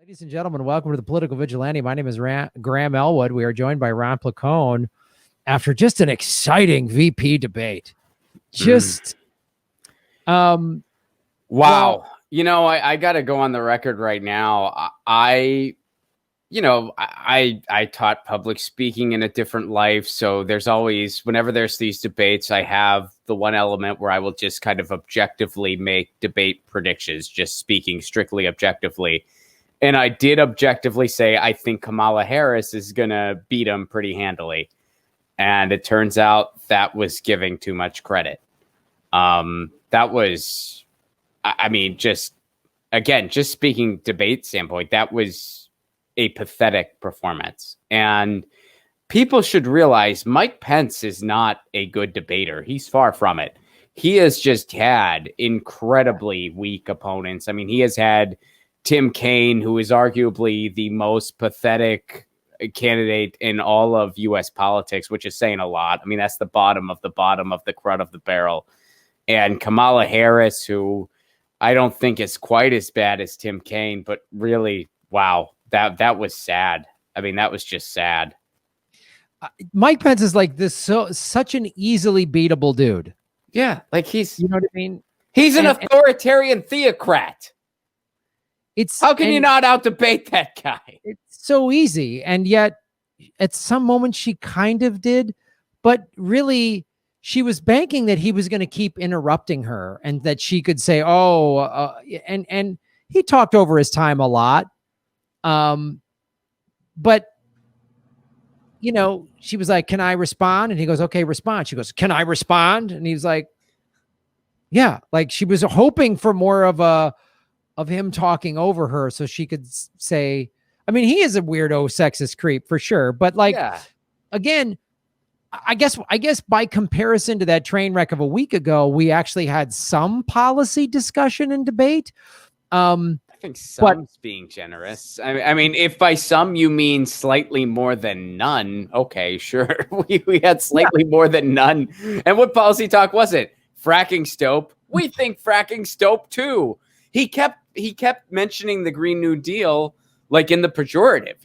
Ladies and gentlemen, welcome to the Political Vigilante. My name is Graham Elwood. We are joined by Ron Placone after just an exciting VP debate. Wow. Well, I got to go on the record right now. I taught public speaking in a different life. So there's always, whenever there's these debates, I have the one element where I will just kind of objectively make debate predictions, just speaking strictly objectively. And I did objectively say, I think Kamala Harris is going to beat him pretty handily. And it turns out that was giving too much credit. That was, just speaking debate standpoint, that was a pathetic performance. And people should realize Mike Pence is not a good debater. He's far from it. He has just had incredibly weak opponents. I mean, he has had Tim Kaine, who is arguably the most pathetic candidate in all of U.S. politics, which is saying a lot. I mean, that's the bottom of the crud of the barrel. And Kamala Harris, who I don't think is quite as bad as Tim Kaine, but really, wow, that was sad. I mean, that was just sad. Mike Pence is like this, such an easily beatable dude. Yeah, like he's, you know what I mean? He's an authoritarian theocrat. How can you not out-debate that guy? It's so easy. And yet, at some moment, she kind of did. But really, she was banking that he was going to keep interrupting her and that she could say, and he talked over his time a lot. But, she was like, can I respond? And he goes, okay, respond. She goes, can I respond? And he's like, yeah, like she was hoping for more of him talking over her so she could say, I mean, he is a weirdo sexist creep for sure. But again, I guess by comparison to that train wreck of a week ago, we actually had some policy discussion and debate. I think some's being generous. I mean, if by some you mean slightly more than none, okay, sure. we had slightly more than none. And what policy talk was it? Fracking stope. We think fracking stope too. He kept mentioning the Green New Deal like in the pejorative,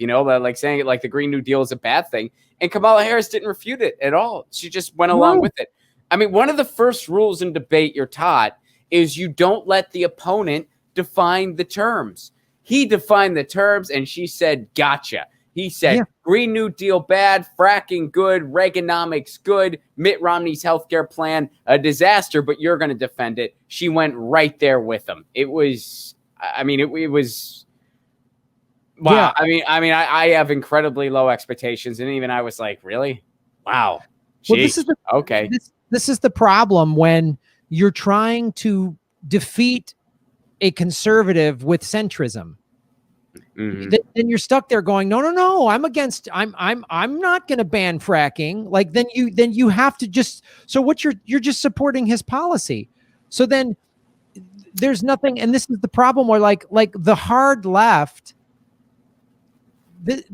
like saying it like the Green New Deal is a bad thing. And Kamala Harris didn't refute it at all. She just went along with it. I mean, one of the first rules in debate you're taught is you don't let the opponent define the terms. He defined the terms and she said, gotcha. He said, Green New Deal bad, fracking good, Reaganomics good, Mitt Romney's healthcare plan a disaster, but you're going to defend it. She went right there with him. It was, it was, wow. Yeah. I have incredibly low expectations, and even I was like, really? Wow. Well, this is the problem when you're trying to defeat a conservative with centrism. Mm-hmm. Then you're stuck there going, no, I'm against, I'm not going to ban fracking. Like then you have to just, so what you're just supporting his policy. So then there's nothing. And this is the problem where like the hard left,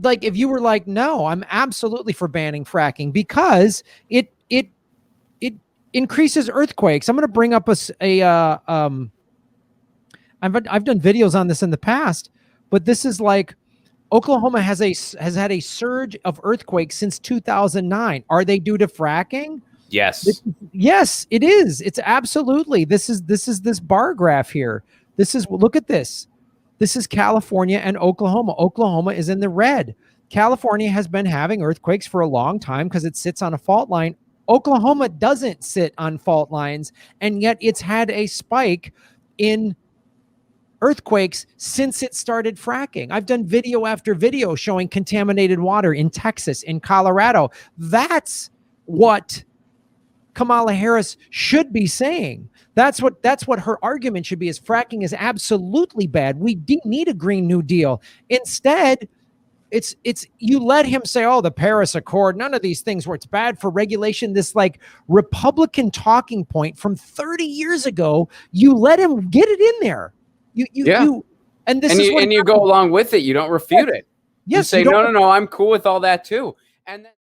like if you were like, no, I'm absolutely for banning fracking because it increases earthquakes. I'm going to bring up I've done videos on this in the past. But this is like Oklahoma has had a surge of earthquakes since 2009. Are they due to fracking? Yes. Yes, it is. It's absolutely. This is this bar graph here. Look at this. This is California and Oklahoma. Oklahoma is in the red. California has been having earthquakes for a long time because it sits on a fault line. Oklahoma doesn't sit on fault lines, and yet it's had a spike in earthquakes since it started fracking. I've done video after video showing contaminated water in Texas, in Colorado. That's what Kamala Harris should be saying. That's what her argument should be, is fracking is absolutely bad. We need a Green New Deal. Instead, it's you let him say, oh, the Paris Accord, none of these things where it's bad for regulation, this like Republican talking point from 30 years ago, you let him get it in there. You go along with it. You don't refute it. Yes, you say, no, I'm cool with all that too. And then